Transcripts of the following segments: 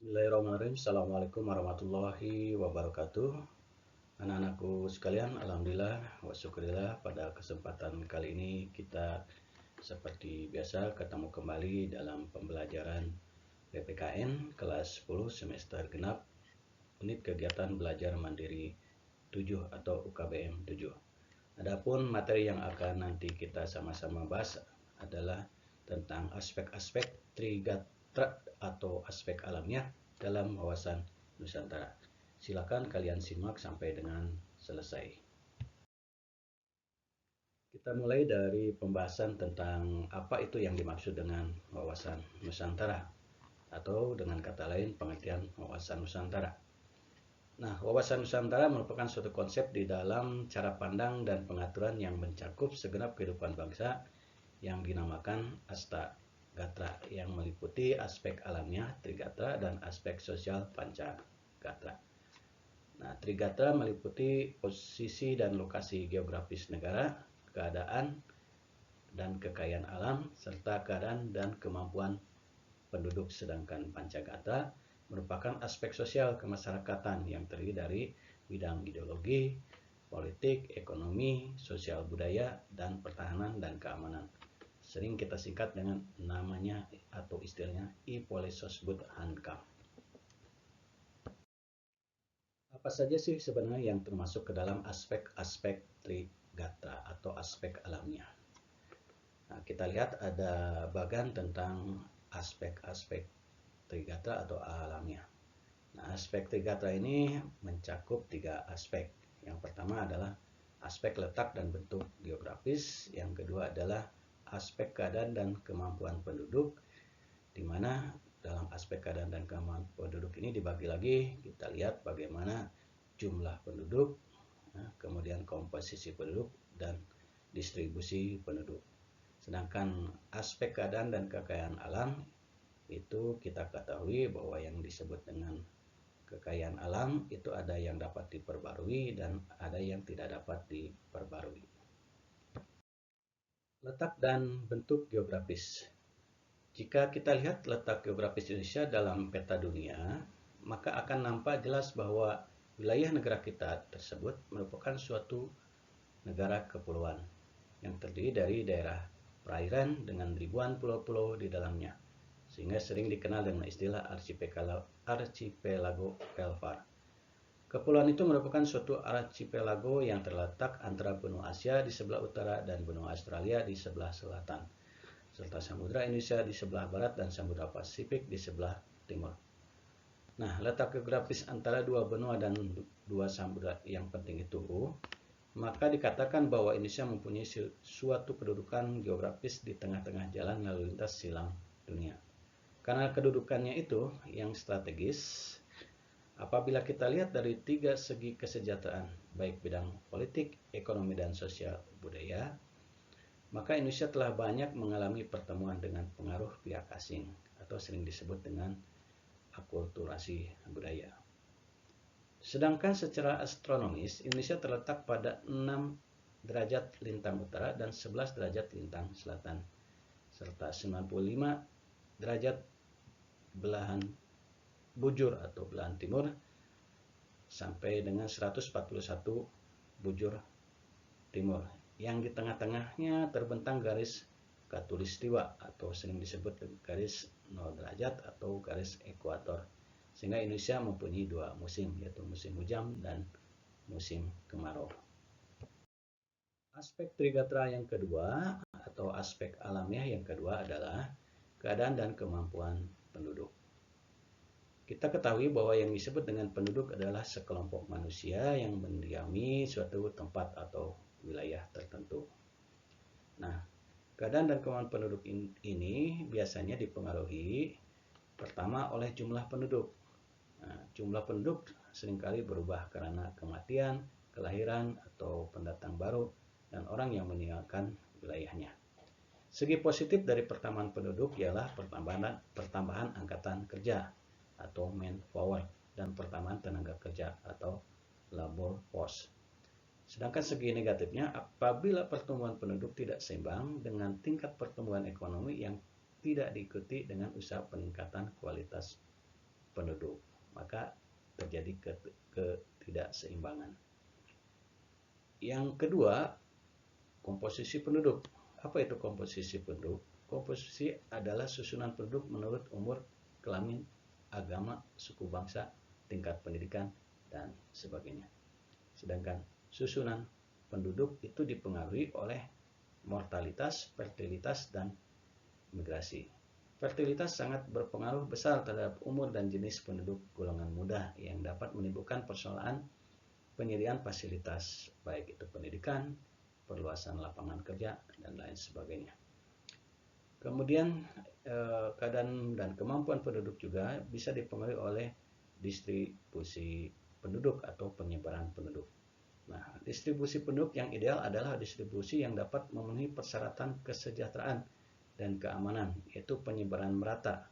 Bismillahirrahmanirrahim. Assalamualaikum warahmatullahi wabarakatuh. Anak-anakku sekalian, alhamdulillah wa syukurillah pada kesempatan kali ini kita seperti biasa ketemu kembali dalam pembelajaran PPKN kelas 10 semester genap unit kegiatan belajar mandiri 7 atau UKBM 7. Adapun materi yang akan nanti kita sama-sama bahas adalah tentang aspek-aspek Trigatra atau aspek alamnya dalam wawasan Nusantara. Silakan kalian simak sampai dengan selesai. Kita mulai dari pembahasan tentang apa itu yang dimaksud dengan wawasan Nusantara atau dengan kata lain pengertian wawasan Nusantara. Nah, wawasan Nusantara merupakan suatu konsep di dalam cara pandang dan pengaturan yang mencakup segenap kehidupan bangsa yang dinamakan Astagatra, yang meliputi aspek alamnya Trigatra dan aspek sosial Pancagatra. Nah, Trigatra meliputi posisi dan lokasi geografis negara, keadaan dan kekayaan alam, serta keadaan dan kemampuan penduduk, sedangkan Pancagatra merupakan aspek sosial kemasyarakatan yang terdiri dari bidang ideologi, politik, ekonomi, sosial budaya, dan pertahanan dan keamanan. Sering kita singkat dengan namanya atau istilahnya Ipolisosbud Hankam. Apa saja sih sebenarnya yang termasuk ke dalam aspek-aspek Trigatra atau aspek alamnya? Nah, kita lihat ada bagan tentang aspek-aspek Trigatra atau alamnya. Nah, aspek Trigatra ini mencakup 3 aspek. Yang pertama adalah aspek letak dan bentuk geografis, yang kedua adalah aspek keadaan dan kemampuan penduduk, di mana dalam aspek keadaan dan kemampuan penduduk ini dibagi lagi, kita lihat bagaimana jumlah penduduk, kemudian komposisi penduduk, dan distribusi penduduk. Sedangkan aspek keadaan dan kekayaan alam itu kita ketahui bahwa yang disebut dengan kekayaan alam itu ada yang dapat diperbarui dan ada yang tidak dapat diperbarui. Letak dan bentuk geografis. Jika kita lihat letak geografis Indonesia dalam peta dunia, maka akan nampak jelas bahwa wilayah negara kita tersebut merupakan suatu negara kepulauan yang terdiri dari daerah perairan dengan ribuan pulau-pulau di dalamnya, sehingga sering dikenal dengan istilah archipelago Pelvar. Kepulauan itu merupakan suatu archipelago yang terletak antara benua Asia di sebelah utara dan benua Australia di sebelah selatan, serta Samudra Indonesia di sebelah barat dan Samudra Pasifik di sebelah timur. Nah, letak geografis antara dua benua dan dua samudra yang penting itu, maka dikatakan bahwa Indonesia mempunyai suatu kedudukan geografis di tengah-tengah jalan lalu lintas silang dunia. Karena kedudukannya itu yang strategis, apabila kita lihat dari 3 segi kesejahteraan, baik bidang politik, ekonomi, dan sosial budaya, maka Indonesia telah banyak mengalami pertemuan dengan pengaruh pihak asing atau sering disebut dengan akulturasi budaya. Sedangkan secara astronomis, Indonesia terletak pada 6 derajat lintang utara dan 11 derajat lintang selatan, serta 95 derajat belahan bujur atau belahan timur sampai dengan 141 bujur timur. Yang di tengah-tengahnya terbentang garis khatulistiwa atau sering disebut garis 0 derajat atau garis ekuator. Sehingga Indonesia mempunyai 2 musim, yaitu musim hujan dan musim kemarau. Aspek Trigatra yang kedua atau aspek alamiah yang kedua adalah keadaan dan kemampuan penduduk. Kita ketahui bahwa yang disebut dengan penduduk adalah sekelompok manusia yang mendiami suatu tempat atau wilayah tertentu. Nah, keadaan dan kemampuan penduduk ini biasanya dipengaruhi pertama oleh jumlah penduduk. Nah, jumlah penduduk seringkali berubah karena kematian, kelahiran, atau pendatang baru, dan orang yang meninggalkan wilayahnya. Segi positif dari pertambahan penduduk ialah pertambahan angkatan kerja atau manpower dan pertambahan tenaga kerja atau labor force. Sedangkan segi negatifnya apabila pertumbuhan penduduk tidak seimbang dengan tingkat pertumbuhan ekonomi yang tidak diikuti dengan usaha peningkatan kualitas penduduk, maka terjadi ketidakseimbangan. Yang kedua, komposisi penduduk. Apa itu komposisi penduduk? Komposisi adalah susunan penduduk menurut umur, kelamin, agama, suku bangsa, tingkat pendidikan, dan sebagainya. Sedangkan susunan penduduk itu dipengaruhi oleh mortalitas, fertilitas, dan migrasi. Fertilitas sangat berpengaruh besar terhadap umur dan jenis penduduk golongan muda yang dapat menimbulkan persoalan penyediaan fasilitas, baik itu pendidikan, perluasan lapangan kerja, dan lain sebagainya. Kemudian keadaan dan kemampuan penduduk juga bisa dipengaruhi oleh distribusi penduduk atau penyebaran penduduk. Nah, distribusi penduduk yang ideal adalah distribusi yang dapat memenuhi persyaratan kesejahteraan dan keamanan, yaitu penyebaran merata.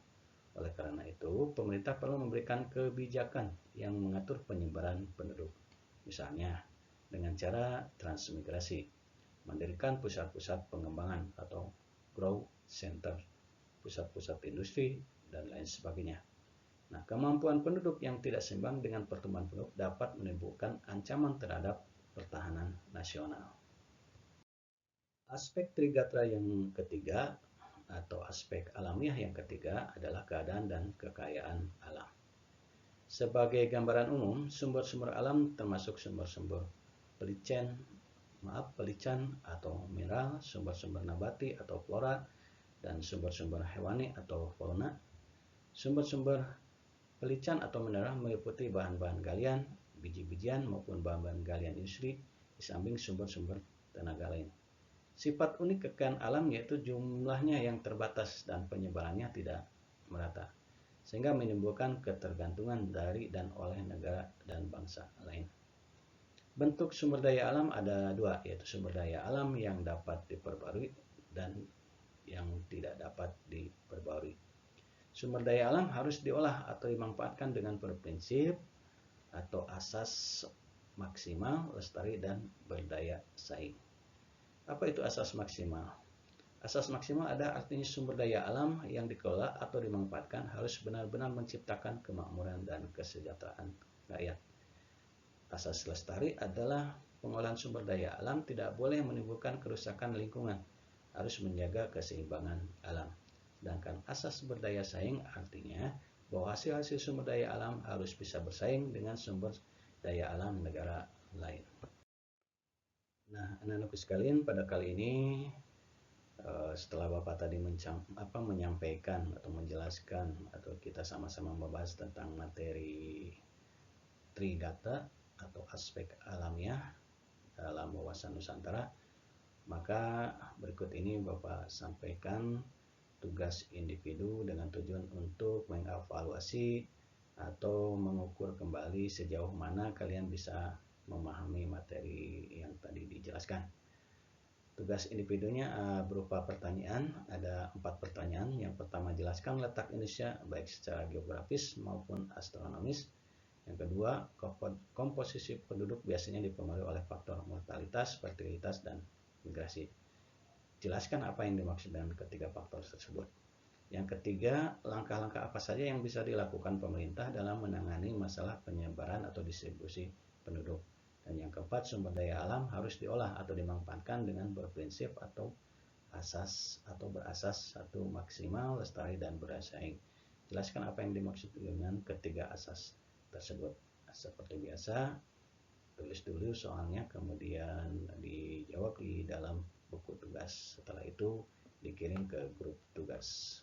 Oleh karena itu, pemerintah perlu memberikan kebijakan yang mengatur penyebaran penduduk. Misalnya, dengan cara transmigrasi, mendirikan pusat-pusat pengembangan atau growth center, pusat-pusat industri, dan lain sebagainya. Nah, kemampuan penduduk yang tidak seimbang dengan pertumbuhan penduduk dapat menimbulkan ancaman terhadap pertahanan nasional. Aspek Trigatra yang ketiga atau aspek alamiah yang ketiga adalah keadaan dan kekayaan alam. Sebagai gambaran umum, sumber-sumber alam termasuk sumber-sumber pelican atau mineral, sumber-sumber nabati atau flora, dan sumber-sumber hewani atau fauna. Sumber-sumber pelican atau mineral meliputi bahan-bahan galian, biji-bijian maupun bahan-bahan galian industri, di samping sumber-sumber tenaga lain. Sifat unik kekayaan alam yaitu jumlahnya yang terbatas dan penyebarannya tidak merata, sehingga menimbulkan ketergantungan dari dan oleh negara dan bangsa lain. Bentuk sumber daya alam ada dua, yaitu sumber daya alam yang dapat diperbarui dan yang tidak dapat diperbarui. Sumber daya alam harus diolah atau dimanfaatkan dengan berprinsip atau asas maksimal, lestari, dan berdaya saing. Apa itu asas maksimal? Asas maksimal ada artinya sumber daya alam yang dikelola atau dimanfaatkan harus benar-benar menciptakan kemakmuran dan kesejahteraan rakyat. Asas lestari adalah pengolahan sumber daya alam tidak boleh menimbulkan kerusakan lingkungan, harus menjaga keseimbangan alam. Sedangkan asas berdaya saing artinya bahwa hasil-hasil sumber daya alam harus bisa bersaing dengan sumber daya alam negara lain. Nah, anak-anakku sekalian, pada kali ini setelah Bapak tadi menyampaikan atau menjelaskan atau kita sama-sama membahas tentang materi Trigata atau aspek alamiah dalam wawasan Nusantara, maka berikut ini Bapak sampaikan tugas individu dengan tujuan untuk mengevaluasi atau mengukur kembali sejauh mana kalian bisa memahami materi yang tadi dijelaskan. Tugas individunya berupa pertanyaan, ada 4 pertanyaan. Yang pertama, jelaskan letak Indonesia baik secara geografis maupun astronomis. Yang kedua, komposisi penduduk biasanya dipengaruhi oleh faktor mortalitas, fertilitas, dan migrasi. Jelaskan apa yang dimaksud dengan ketiga faktor tersebut. Yang ketiga, langkah-langkah apa saja yang bisa dilakukan pemerintah dalam menangani masalah penyebaran atau distribusi penduduk. Dan yang keempat, sumber daya alam harus diolah atau dimanfaatkan dengan berprinsip atau berasas satu maksimal, lestari, dan bersaing. Jelaskan apa yang dimaksud dengan ketiga asas tersebut. Seperti biasa, tulis dulu soalnya, kemudian dijawab di dalam buku tugas. Setelah itu dikirim ke grup tugas.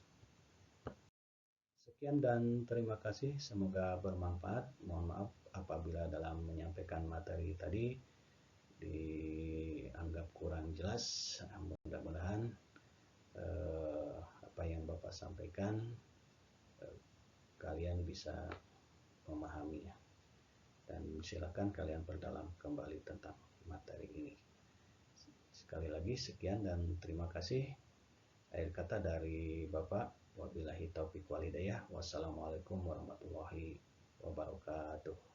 Sekian dan terima kasih, semoga bermanfaat. Mohon maaf apabila dalam menyampaikan materi tadi dianggap kurang jelas. Mudah-mudahan apa yang Bapak sampaikan kalian bisa memahaminya. Dan silakan kalian perdalam kembali tentang materi ini. Sekali lagi sekian dan terima kasih. Akhir kata dari Bapak, wabillahi taufiq walhidayah. Wassalamualaikum warahmatullahi wabarakatuh.